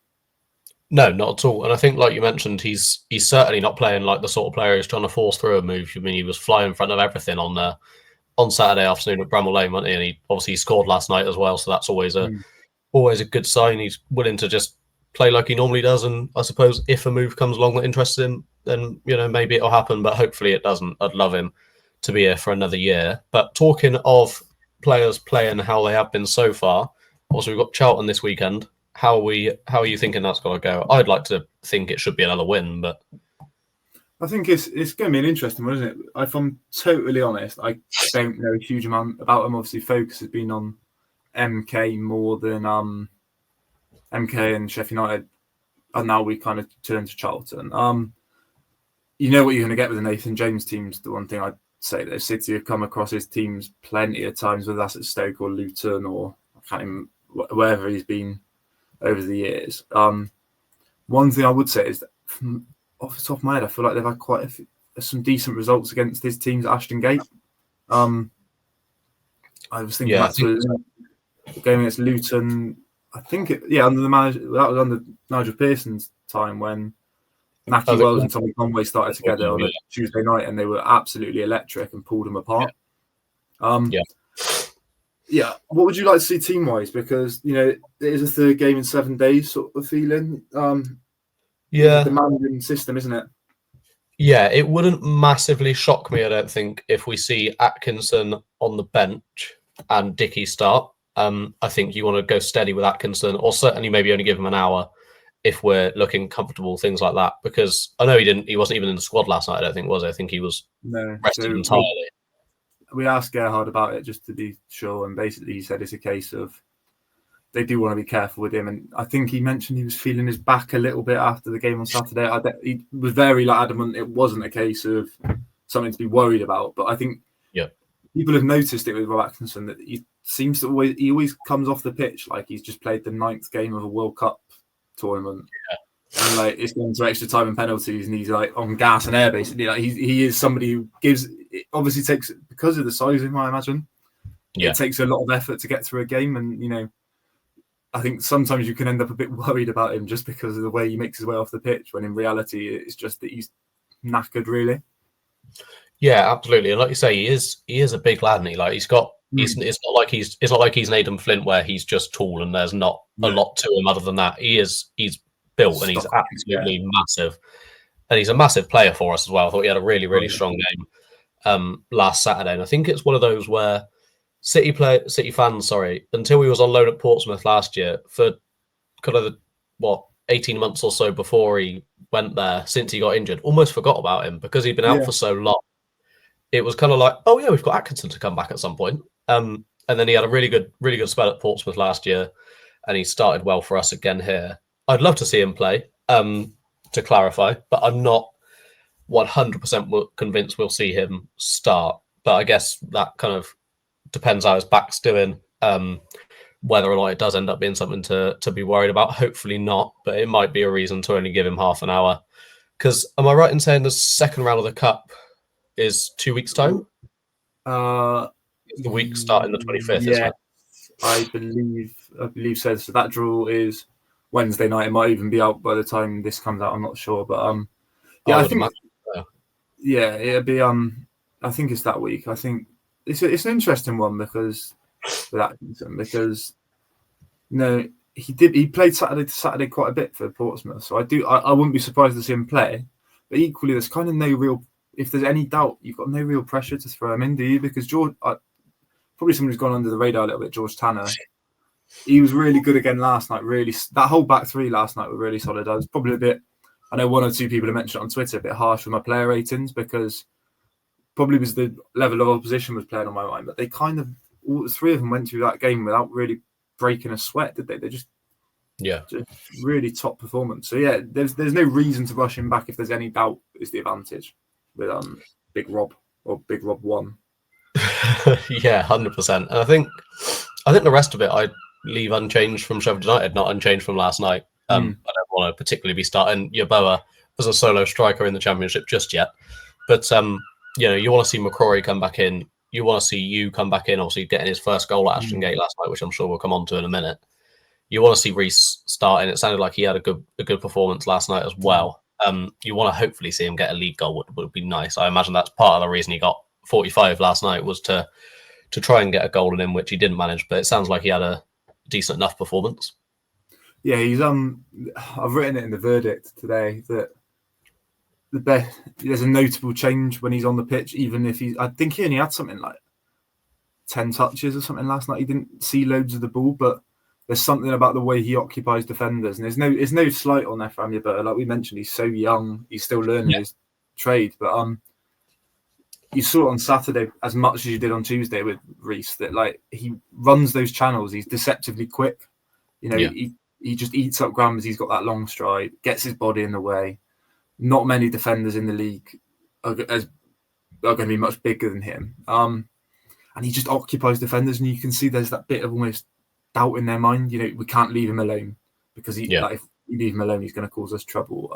No, not at all. And I think, like you mentioned, he's certainly not playing like the sort of player who's trying to force through a move. I mean, he was flying in front of everything on Saturday afternoon at Bramall Lane, wasn't he? And he obviously scored last night as well, so that's always a good sign. He's willing to just play like he normally does, and I suppose if a move comes along that interests him, then, you know, maybe it'll happen, but hopefully it doesn't. I'd love him to be here for another year. But talking of players playing how they have been so far, also we've got Charlton this weekend. How are you thinking that's got to go? I'd like to think it should be another win, but I think it's going to be an interesting one, isn't it? If I'm totally honest, I don't know a huge amount about them. Obviously, focus has been on MK more than MK and Sheffield United, and now we kind of turn to Charlton. You know what you're going to get with the Nathan James teams. The one thing I'd say that City have come across his teams plenty of times, whether that's at Stoke or Luton or wherever he's been over the years. One thing I would say is that off the top of my head, I feel like they've had some decent results against his teams at Ashton Gate. I was thinking back to the game against Luton. I think under the manager, that was under Nigel Pearson's time when Naki Wells and Tommy Conway started together on a Tuesday night, and they were absolutely electric and pulled them apart. Yeah. What would you like to see team-wise? Because, it is a third game in 7 days sort of feeling. It's a demanding system, isn't it? Yeah, it wouldn't massively shock me, I don't think, if we see Atkinson on the bench and Dickey start. I think you want to go steady with Atkinson, or certainly maybe only give him an hour if we're looking comfortable, things like that. Because I know he wasn't even in the squad last night, I don't think, was he? I think he was rested entirely. We asked Gerhard about it just to be sure, and basically he said it's a case of they do want to be careful with him. And I think he mentioned he was feeling his back a little bit after the game on Saturday. He was very adamant it wasn't a case of something to be worried about. But I think people have noticed it with Rob Atkinson that he seems to always comes off the pitch like he's just played the 9th game of a World Cup tournament. And it's gone to extra time and penalties, and he's on gas and air basically. He is somebody who obviously takes, because of the size of him, I imagine. It takes a lot of effort to get through a game, and I think sometimes you can end up a bit worried about him just because of the way he makes his way off the pitch, when in reality it's just that he's knackered, really. Yeah, absolutely. And like you say, he is a big lad, and he's got it's not like he's an Aidan Flint where he's just tall and there's not a lot to him other than that. He's built and he's absolutely massive. And he's a massive player for us as well. I thought he had a really, really strong game last Saturday. And I think it's one of those where City fans, until he was on loan at Portsmouth last year, for kind of 18 months or so before he went there, since he got injured, almost forgot about him because he'd been out for so long. It was kind of like, oh yeah, we've got Atkinson to come back at some point. And then he had a really good spell at Portsmouth last year, and he started well for us again here. I'd love to see him play, to clarify, but I'm not 100% convinced we'll see him start. But I guess that kind of depends how his back's doing, whether or not it does end up being something to be worried about. Hopefully not, but it might be a reason to only give him half an hour. Because am I right in saying the second round of the Cup is 2 weeks' time? The week starting the 25th, isn't it? I believe so. So that draw is Wednesday night. It might even be out by the time this comes out. I'm not sure, but I think it'd be. I think it's that week. I think it's an interesting one because with Atkinson, because he played Saturday to Saturday quite a bit for Portsmouth, so I wouldn't be surprised to see him play. But equally, there's kind of no real. If there's any doubt, you've got no real pressure to throw him in, do you? Because George, probably someone who's gone under the radar a little bit, George Tanner. He was really good again last night. Really, that whole back three last night were really solid. I was probably a bit. I know one or two people have mentioned it on Twitter, a bit harsh with my player ratings because probably was the level of opposition was playing on my mind. But they kind of, all three of them went through that game without really breaking a sweat, did they? They just really top performance. So yeah, there's no reason to rush him back if there's any doubt. Is the advantage with Big Rob or Big Rob 1. Yeah, 100%. And I think the rest of it I'd leave unchanged from Sheffield United, not unchanged from last night. I don't want to particularly be starting Yeboah as a solo striker in the Championship just yet. But you want to see McCrorie come back in. You want to see you come back in, obviously getting his first goal at Ashton Gate last night, which I'm sure we'll come on to in a minute. You want to see Reece starting. It sounded like he had a good performance last night as well. You want to hopefully see him get a league goal, would be nice. I imagine that's part of the reason he got 45 last night was to try and get a goal in him, which he didn't manage. But it sounds like he had a decent enough performance. Yeah, he's I've written it in the verdict today that there's a notable change when he's on the pitch, even if I think he only had something like 10 touches or something last night. He didn't see loads of the ball, but there's something about the way he occupies defenders, and there's no slight on Ephraim Yeboah. Like we mentioned, he's so young, he's still learning his trade. But you saw on Saturday as much as you did on Tuesday with Reece that like he runs those channels. He's deceptively quick. You know, he just eats up ground as he's got that long stride, gets his body in the way. Not many defenders in the league are going to be much bigger than him. And he just occupies defenders, and you can see there's that bit of almost doubt in their mind. You know, we can't leave him alone because like, if we leave him alone, he's going to cause us trouble.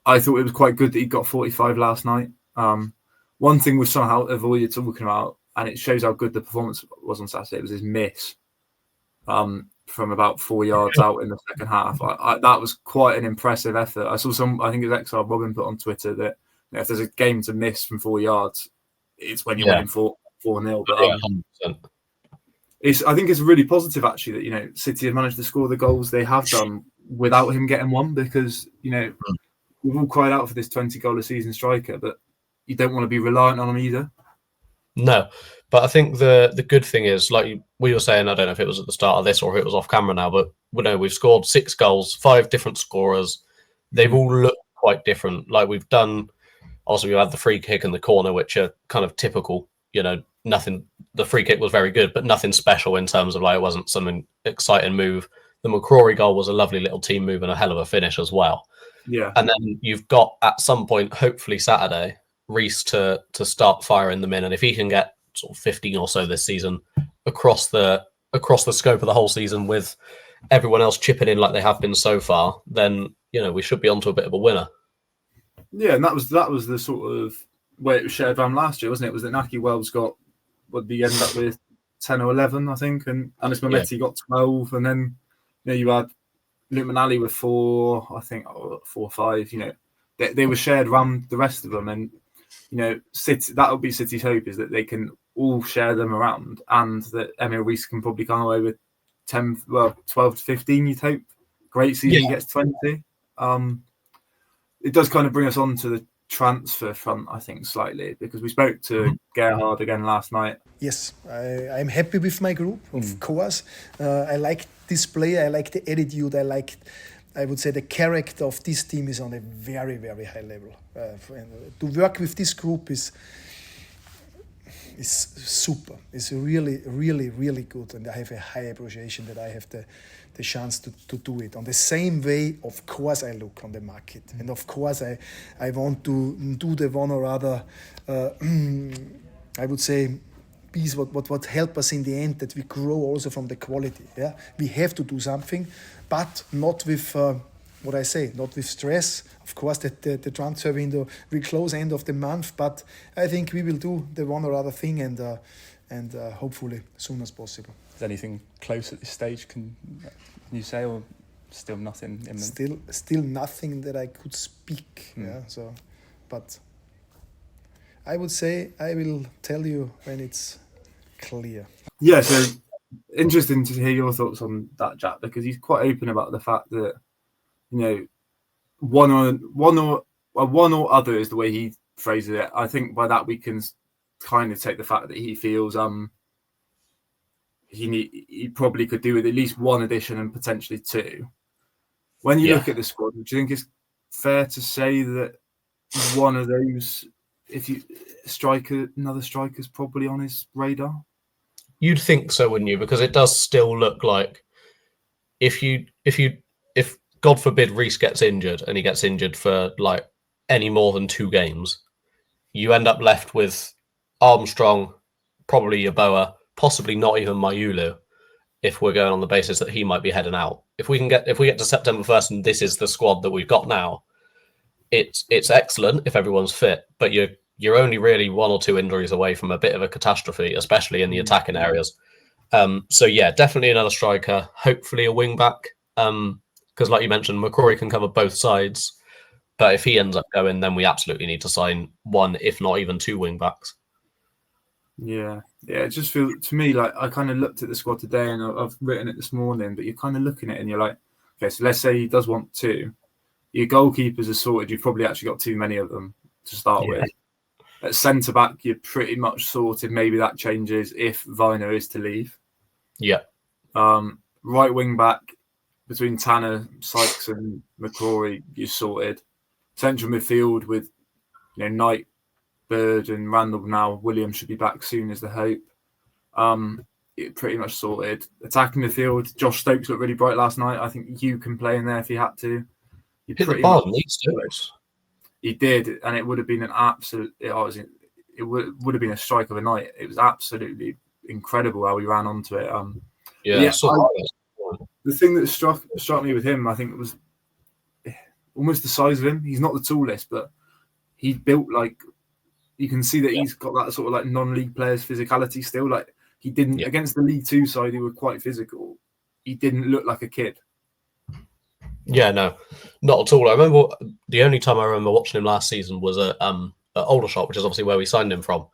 I thought it was quite good that he got 45 last night. One thing we somehow avoided talking about, and it shows how good the performance was on Saturday, was his miss from about 4 yards out in the second half. That was quite an impressive effort. I saw I think it was XR Robin put on Twitter that if there's a game to miss from 4 yards, it's when you're winning 4-0. But I think it's really positive actually that, you know, City have managed to score the goals they have done without him getting one, because, you know, we've all cried out for this 20-goal a season striker, but you don't want to be reliant on him either. No, but I think the good thing is, like we were saying, I don't know if it was at the start of this or if it was off camera now, but we know we've scored 6 goals, 5 different scorers. They've all looked quite different. Like we've done, also we had the free kick and the corner, which are kind of typical, you know, nothing. The free kick was very good, but nothing special in terms of like it wasn't some exciting move. The McCrorie goal was a lovely little team move and a hell of a finish as well. Yeah. And then you've got at some point, hopefully Saturday, Reece to start firing them in, and if he can get sort of 15 or so this season across the scope of the whole season with everyone else chipping in like they have been so far, then, you know, we should be onto a bit of a winner. Yeah, and that was the sort of way it was shared around last year, wasn't it? Was that Nahki Wells got what he ended up with 10 or 11, I think, and Anis Mehmeti got 12, and then, you know, you had Luke Manali with 4, I think, 4 or 5. You know, they were shared around the rest of them, and, you know, City, that would be City's hope, is that they can all share them around, and that Emil Reece can probably come away with 12 to 15. You'd hope. Great season, he gets 20. It does kind of bring us on to the transfer front, I think, slightly, because we spoke to Gerhard again last night. Yes, I'm happy with my group, of course. I like this player, I like the attitude, I would say the character of this team is on a very, very high level. To work with this group is super. It's really, really, really good, and I have a high appreciation that I have the chance to do it. On the same way, of course, I look on the market, and of course, I want to do the one or other. I would say, piece what help us in the end, that we grow also from the quality. Yeah, we have to do something, but not with not with stress. Of course, that the transfer window will close end of the month, but I think we will do the one or other thing, and hopefully as soon as possible. Is anything close at this stage? Can you say, or still nothing imminent? Still nothing that I could speak. Yeah. So, but I would say I will tell you when it's clear. Yeah. So interesting to hear your thoughts on that, Jack, because he's quite open about the fact that, you know, one or other is the way he phrases it. I think by that we can kind of take the fact that he feels he probably could do with at least one addition and potentially 2. When you look at the squad, do you think it's fair to say that one of those, another striker's probably on his radar? You'd think so, wouldn't you? Because it does still look like if God forbid Reece gets injured, and he gets injured for like any more than 2 games, you end up left with Armstrong, probably Yeboah, possibly not even Mayulu, if we're going on the basis that he might be heading out. If we get to September 1st and this is the squad that we've got now, it's excellent if everyone's fit, but you're only really 1 or 2 injuries away from a bit of a catastrophe, especially in the attacking areas. So yeah, definitely another striker, hopefully a wing back. Because like you mentioned, McCrorie can cover both sides, but if he ends up going, then we absolutely need to sign 1, if not even 2 wing backs. Yeah, it just feels to me like I kind of looked at the squad today, and I've written it this morning, but you're kind of looking at it and you're like, okay, so let's say he does want 2. Your goalkeepers are sorted. You've probably actually got too many of them to start with. At centre back, you're pretty much sorted. Maybe that changes if Viner is to leave. Yeah. Right wing back between Tanner, Sykes, and McCrorie, you're sorted. Central midfield with Knight, Bird, and Randall now. Williams should be back soon, is the hope. It pretty much sorted. Attacking midfield, Josh Stokes looked really bright last night. I think you can play in there if you had to. Hit the bar on these Stokes. He did, and it would have been an absolute. It would have been a strike of a night. It was absolutely incredible how he ran onto it. The thing that struck me with him, I think, was almost the size of him. He's not the tallest, but he built like you can see that he's got that sort of like non-league players' physicality still. Like he didn't against the League Two side, he was quite physical. He didn't look like a kid. Yeah, no, not at all. I remember the only time I remember watching him last season was at Aldershot, which is obviously where we signed him from,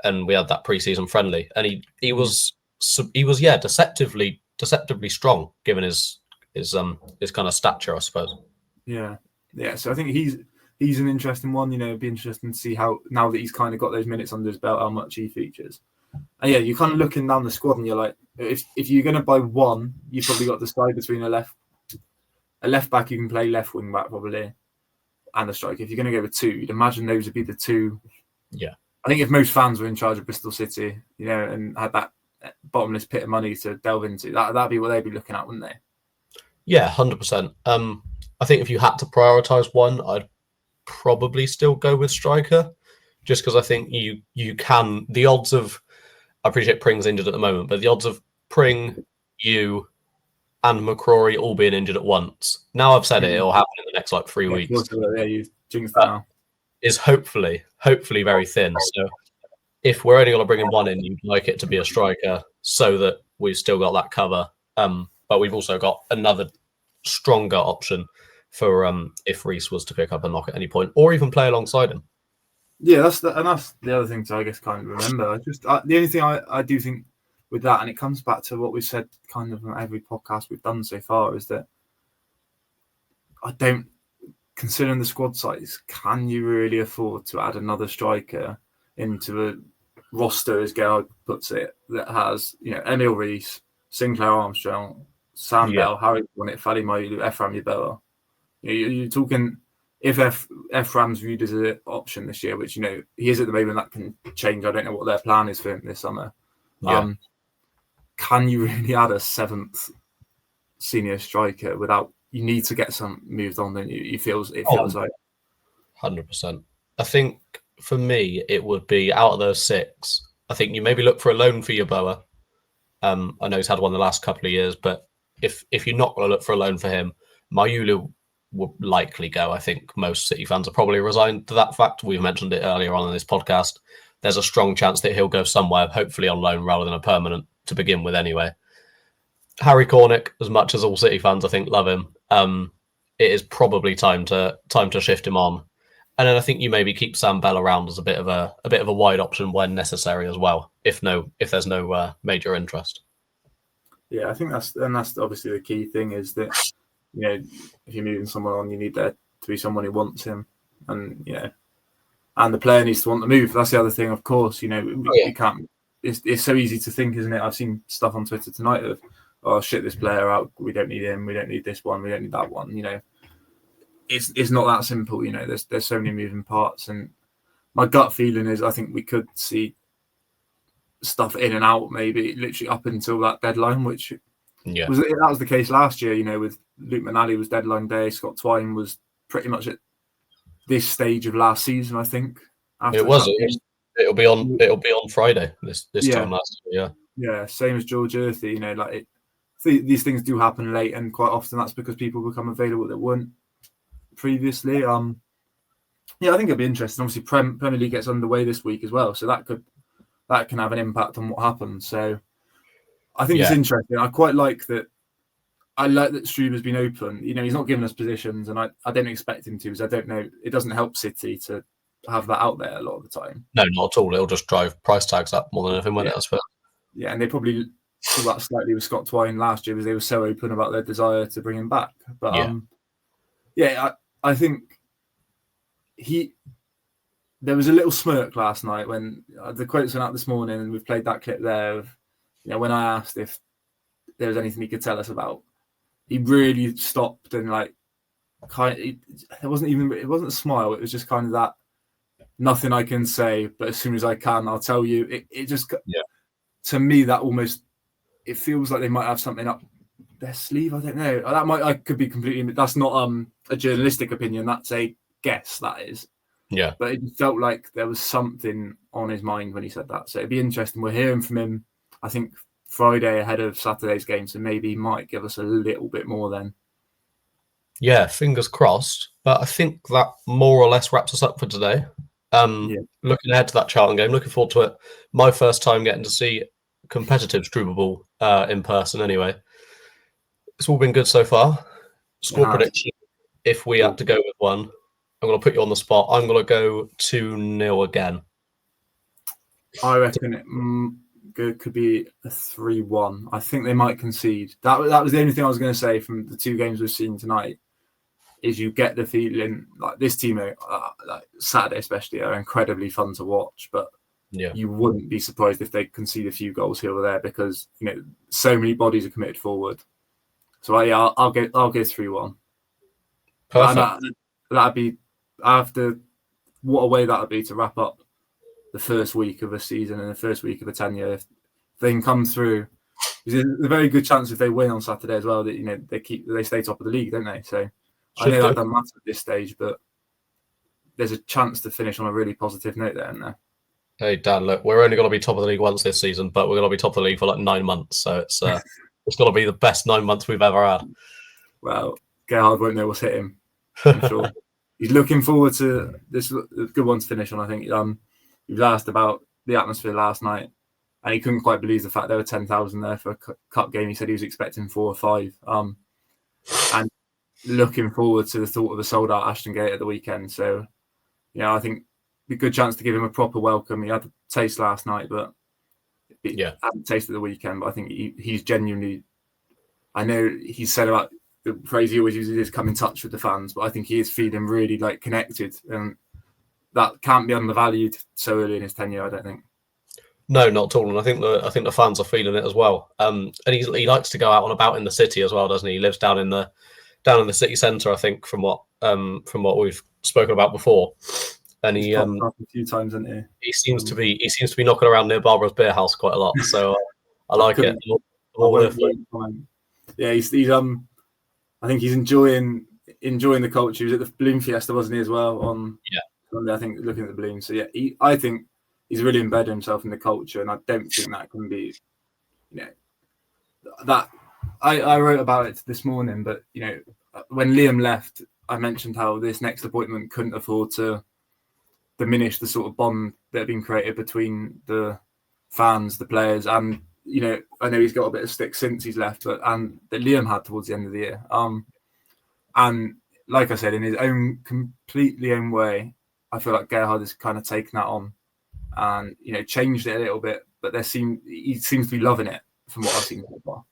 and we had that pre-season friendly, and he was deceptively strong given his kind of stature, I suppose. Yeah. So I think he's an interesting one. It'd be interesting to see how now that he's kind of got those minutes under his belt, how much he features. And yeah, you're kind of looking down the squad, and you're like, if you're going to buy one, you've probably got to decide between a left back you can play, left wing back probably, and a striker. If you're going to go with two, you'd imagine those would be the two. Yeah. I think if most fans were in charge of Bristol City, and had that bottomless pit of money to delve into, that'd be what they'd be looking at, wouldn't they? Yeah, 100%. I think if you had to prioritise one, I'd probably still go with striker, just because I think you can. The odds of, I appreciate Pring's injured at the moment, but the odds of Pring, you, and McCrorie all being injured at once. Now I've said it'll happen in the next 3 weeks. You jinxed that now. Is hopefully very thin. So if we're only going to bring in one in, you'd like it to be a striker so that we've still got that cover. But we've also got another stronger option for if Reece was to pick up a knock at any point, or even play alongside him. Yeah, that's the other thing to, I guess, kind of remember. The only thing I do think with that, and it comes back to what we've said kind of on every podcast we've done so far, is that I don't, considering the squad size, can you really afford to add another striker into a roster, as Gerhard puts it, that has, Emil Reece, Sinclair Armstrong, Sam Bell, Harry Cornitt, Fally Mayulu, Ephraim Yeboah. You're talking, if Ephraim's viewed as an option this year, which, he is at the moment, that can change. I don't know what their plan is for him this summer. Yeah. Can you really add a seventh senior striker without? You need to get some moved on. Then it feels like 100%. I think for me it would be out of those six. I think you maybe look for a loan for Yeboah. I know he's had one the last couple of years, but if you're not going to look for a loan for him, Mayulu will likely go. I think most City fans are probably resigned to that fact. We've mentioned it earlier on in this podcast. There's a strong chance that he'll go somewhere, hopefully on loan rather than a permanent to begin with anyway. Harry Cornick, as much as all City fans I think love him, it is probably time to shift him on. And then I think you maybe keep Sam Bell around as a bit of a wide option when necessary as well, if there's no major interest. Yeah, I think that's obviously the key thing is that, if you're moving someone on, you need there to be someone who wants him, and and the player needs to want the move. That's the other thing, of course. You can't. It's so easy to think, isn't it? I've seen stuff on Twitter tonight of, oh shit, this player out. We don't need him. We don't need this one. We don't need that one. It's not that simple. There's so many moving parts, and my gut feeling is I think we could see stuff in and out, maybe literally up until that deadline, which was the case last year. With Luke McNally was deadline day. Scott Twine was pretty much at this stage of last season, I think. It'll be on Friday this time last year. Yeah, same as George Earthy. These things do happen late, and quite often that's because people become available that weren't previously. I think it'll be interesting. Obviously, Premier League gets underway this week as well, so that can have an impact on what happens. So I think it's interesting. I quite like that. I like that Struber's been open. He's not giving us positions, and I don't expect him to, because I don't know. It doesn't help City to have that out there a lot of the time. No, not at all. It'll just drive price tags up more than anything, won't it? I suppose. Yeah, and they probably saw that slightly with Scott Twine last year, because they were so open about their desire to bring him back. But I think there was a little smirk last night when the quotes went out this morning, and we've played that clip there of, when I asked if there was anything he could tell us about. He really stopped and like it wasn't a smile. It was just kind of that nothing I can say, but as soon as I can, I'll tell you. It just to me that almost it feels like they might have something up their sleeve. I don't know. I could be completely. That's not a journalistic opinion. That's a guess. That is. Yeah. But it felt like there was something on his mind when he said that. So it'd be interesting. We're hearing from him, I think, Friday ahead of Saturday's game. So maybe he might give us a little bit more then. Yeah, fingers crossed. But I think that more or less wraps us up for today. Looking ahead to that Charlton game, looking forward to it. My first time getting to see competitive Struber ball in person anyway. It's all been good so far. Score prediction, if we had to go with one, I'm going to put you on the spot. I'm going to go 2-0 again. I reckon it could be a 3-1. I think they might concede. That was the only thing I was going to say from the two games we've seen tonight, is you get the feeling like this team, like Saturday especially, are incredibly fun to watch, but you wouldn't be surprised if they concede a few goals here or there because, so many bodies are committed forward. So I'll go 3-1. Perfect. That'd be after what a way that would be to wrap up the first week of a season and the first week of a tenure. If they can come through, there's a very good chance if they win on Saturday as well that they stay top of the league, don't they? So I know that doesn't matter at this stage, but there's a chance to finish on a really positive note there, isn't there? Hey Dan, look, we're only going to be top of the league once this season, but we're going to be top of the league for like 9 months. So it's it's going to be the best 9 months we've ever had. Well, Gerhard won't know what's hit him. I'm sure. He's looking forward to this. A good one to finish on, I think. He was asked about the atmosphere last night, and he couldn't quite believe the fact there were 10,000 there for a cup game. He said he was expecting 4 or 5. And looking forward to the thought of a sold-out Ashton Gate at the weekend. So, I think a good chance to give him a proper welcome. He had a taste last night, but had a taste at the weekend. But I think he's genuinely. I know he said about the phrase he always uses is come in touch with the fans, but I think he is feeling really like connected, and that can't be undervalued so early in his tenure, I don't think. No, not at all. And I think the fans are feeling it as well. And he likes to go out and about in the city as well, doesn't he? He lives down in the city centre, I think, from what we've spoken about before. And he a few times, isn't he? He seems to be knocking around near Barbara's Beer House quite a lot. So I like it. Yeah, he's I think he's enjoying the culture. He was at the Balloon Fiesta, wasn't he, as well? On Sunday, I think, looking at the balloons. So I think he's really embedded himself in the culture, and I don't think that can be, that I wrote about it this morning. But when Liam left, I mentioned how this next appointment couldn't afford to diminish the sort of bond that had been created between the fans, the players, and I know he's got a bit of stick since he's left, but and that Liam had towards the end of the year. And like I said, in his own completely own way, I feel like Gerhard has kind of taken that on and changed it a little bit. But he seems to be loving it from what I've seen so far.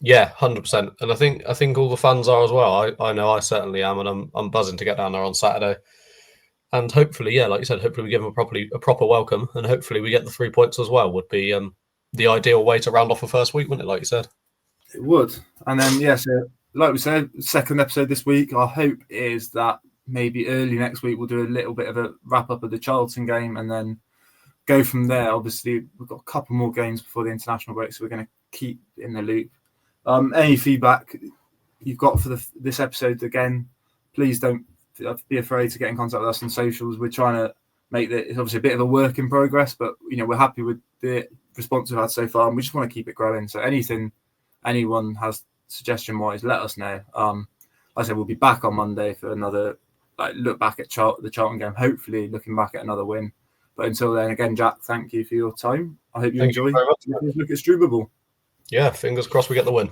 Yeah, 100%. And I think all the fans are as well. I know I certainly am, and I'm buzzing to get down there on Saturday. And hopefully, like you said, hopefully we give them a proper welcome, and hopefully we get the 3 points as well. Would be the ideal way to round off the first week, wouldn't it? Like you said, it would. And then so like we said, second episode this week. Our hope is that maybe early next week we'll do a little bit of a wrap up of the Charlton game, and then go from there. Obviously, we've got a couple more games before the international break, so we're going to keep in the loop. Any feedback you've got for this episode, again, please don't be afraid to get in contact with us on socials. We're trying to make it's obviously a bit of a work in progress, but we're happy with the response we've had so far, and we just want to keep it growing. So anything anyone has suggestion wise, let us know. Like I said, we'll be back on Monday for another look back at the Charlton game, hopefully looking back at another win. But until then, again, Jack, thank you for your time. I hope you enjoy. Look at Struber ball. Yeah, fingers crossed we get the win.